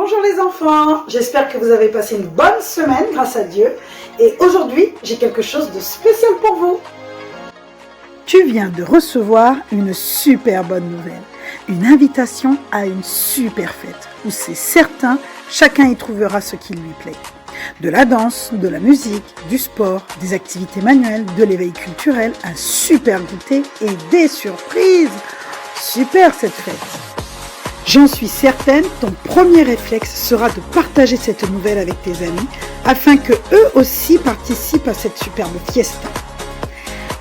Bonjour les enfants, j'espère que vous avez passé une bonne semaine grâce à Dieu et aujourd'hui j'ai quelque chose de spécial pour vous. Tu viens de recevoir une super bonne nouvelle, une invitation à une super fête où c'est certain, chacun y trouvera ce qui lui plaît. De la danse, de la musique, du sport, des activités manuelles, de l'éveil culturel, un super goûter et des surprises. Super cette fête! J'en suis certaine, ton premier réflexe sera de partager cette nouvelle avec tes amis afin que eux aussi participent à cette superbe fiesta.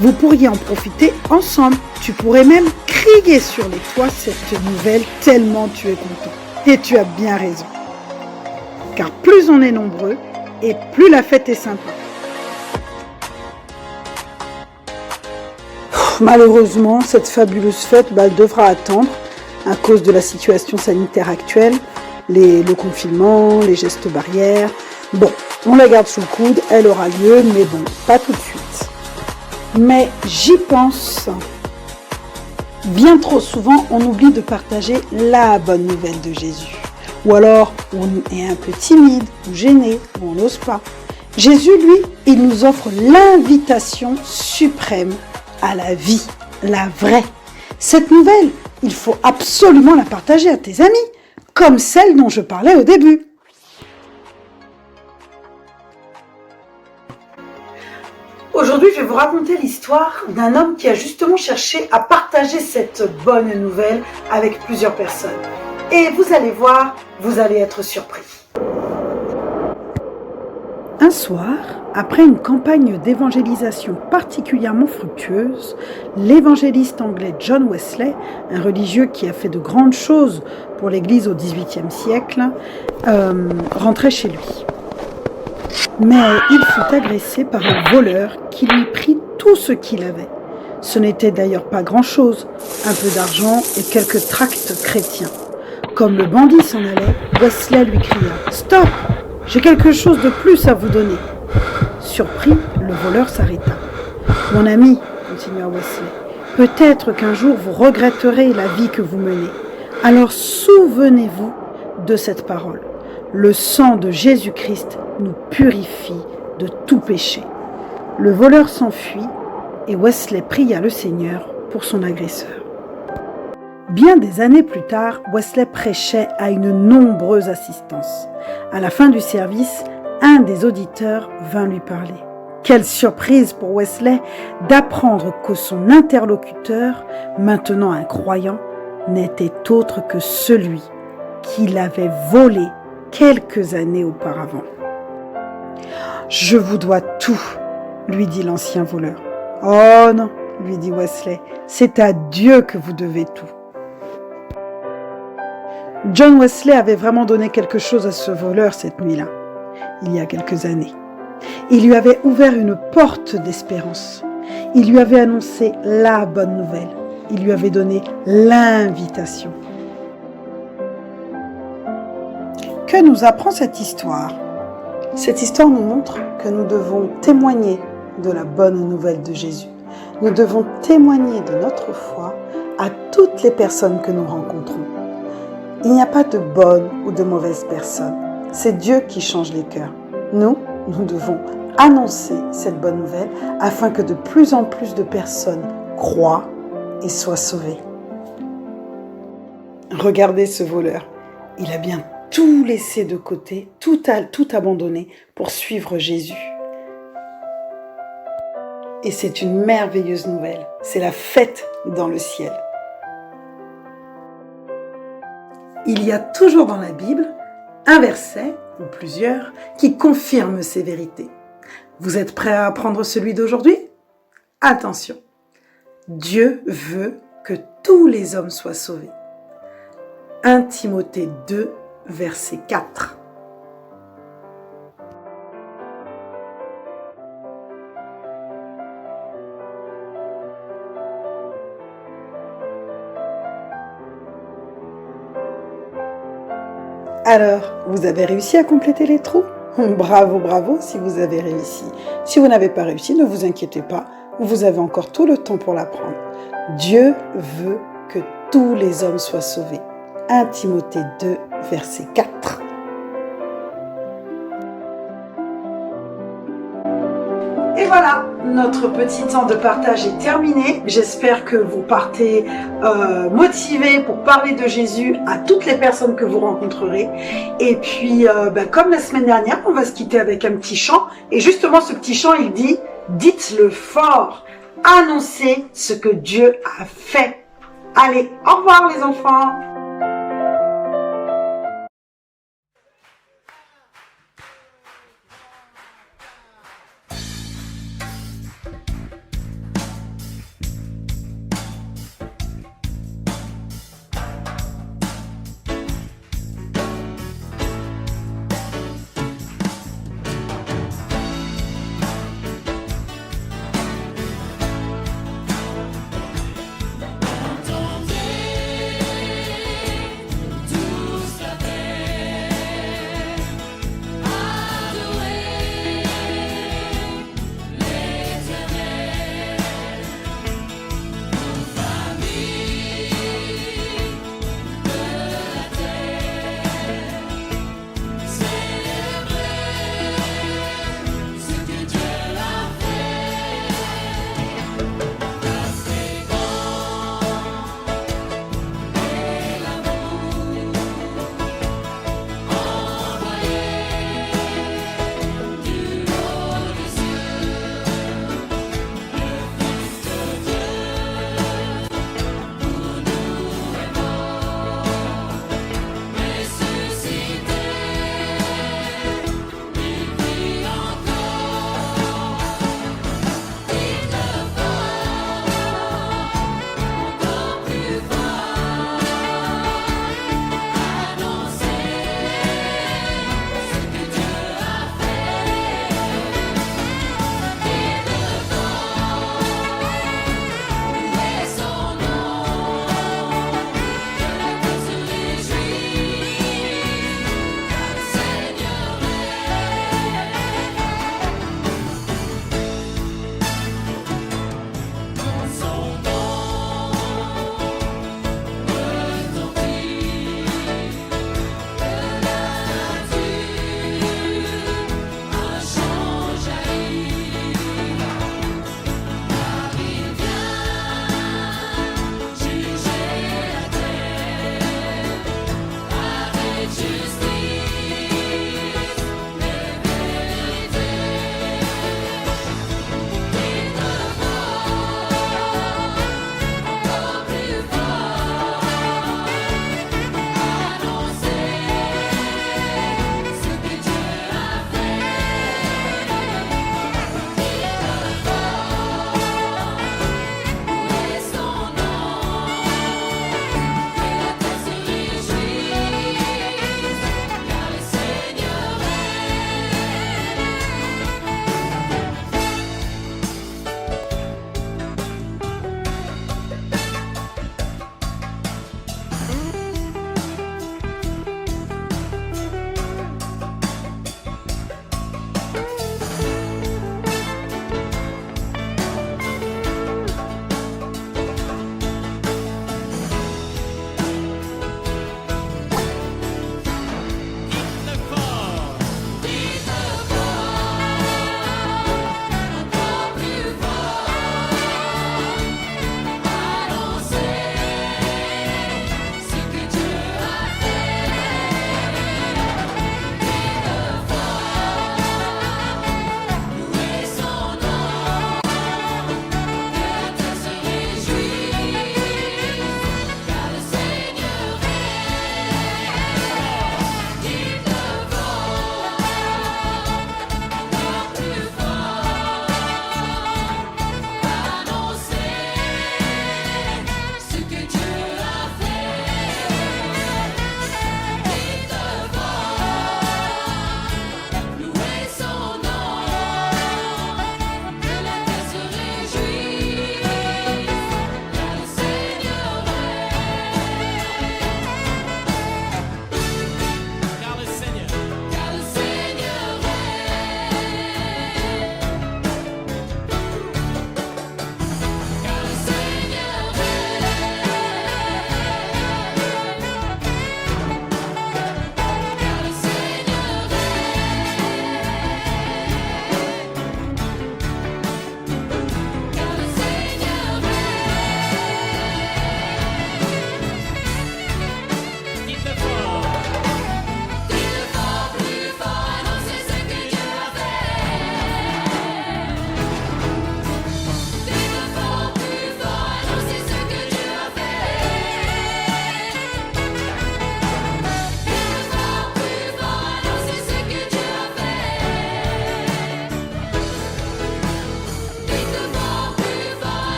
Vous pourriez en profiter ensemble. Tu pourrais même crier sur les toits cette nouvelle tellement tu es content. Et tu as bien raison. Car plus on est nombreux et plus la fête est sympa. Malheureusement, cette fabuleuse fête, elle devra attendre à cause de la situation sanitaire actuelle, le confinement, les gestes barrières. Bon, on la garde sous le coude, elle aura lieu, mais bon, pas tout de suite. Mais j'y pense. Bien trop souvent, on oublie de partager la bonne nouvelle de Jésus. Ou alors, on est un peu timide, ou gêné, ou on n'ose pas. Jésus, lui, il nous offre l'invitation suprême à la vie, la vraie. Cette nouvelle, il faut absolument la partager à tes amis, comme celle dont je parlais au début. Aujourd'hui, je vais vous raconter l'histoire d'un homme qui a justement cherché à partager cette bonne nouvelle avec plusieurs personnes. Et vous allez voir, vous allez être surpris. Un soir, après une campagne d'évangélisation particulièrement fructueuse, l'évangéliste anglais John Wesley, un religieux qui a fait de grandes choses pour l'Église au XVIIIe siècle, rentrait chez lui. Mais il fut agressé par un voleur qui lui prit tout ce qu'il avait. Ce n'était d'ailleurs pas grand-chose, un peu d'argent et quelques tracts chrétiens. Comme le bandit s'en allait, Wesley lui cria « Stop ! J'ai quelque chose de plus à vous donner. » Surpris, le voleur s'arrêta. « Mon ami, continua Wesley, peut-être qu'un jour vous regretterez la vie que vous menez. Alors souvenez-vous de cette parole. Le sang de Jésus-Christ nous purifie de tout péché. » Le voleur s'enfuit et Wesley pria le Seigneur pour son agresseur. Bien des années plus tard, Wesley prêchait à une nombreuse assistance. À la fin du service, un des auditeurs vint lui parler. Quelle surprise pour Wesley d'apprendre que son interlocuteur, maintenant un croyant, n'était autre que celui qui l'avait volé quelques années auparavant. « Je vous dois tout, » lui dit l'ancien voleur. « Oh non, » lui dit Wesley, « c'est à Dieu que vous devez tout. » John Wesley avait vraiment donné quelque chose à ce voleur cette nuit-là, il y a quelques années. Il lui avait ouvert une porte d'espérance. Il lui avait annoncé la bonne nouvelle. Il lui avait donné l'invitation. Que nous apprend cette histoire ? Cette histoire nous montre que nous devons témoigner de la bonne nouvelle de Jésus. Nous devons témoigner de notre foi à toutes les personnes que nous rencontrons. Il n'y a pas de bonnes ou de mauvaises personnes. C'est Dieu qui change les cœurs. Nous devons annoncer cette bonne nouvelle afin que de plus en plus de personnes croient et soient sauvées. Regardez ce voleur. Il a bien tout laissé de côté, tout abandonné pour suivre Jésus. Et c'est une merveilleuse nouvelle. C'est la fête dans le ciel. Il y a toujours dans la Bible un verset, ou plusieurs, qui confirme ces vérités. Vous êtes prêts à apprendre celui d'aujourd'hui ? Attention, Dieu veut que tous les hommes soient sauvés. 1 Timothée 2, verset 4. Alors, vous avez réussi à compléter les trous ? Bravo, bravo si vous avez réussi. Si vous n'avez pas réussi, ne vous inquiétez pas, vous avez encore tout le temps pour l'apprendre. Dieu veut que tous les hommes soient sauvés. 1 Timothée 2, verset 4. voilà, notre petit temps de partage est terminé. J'espère que vous partez motivés pour parler de Jésus à toutes les personnes que vous rencontrerez. Et puis, comme la semaine dernière, on va se quitter avec un petit chant. Et justement, ce petit chant, il dit « Dites-le fort, annoncez ce que Dieu a fait ». Allez, au revoir les enfants.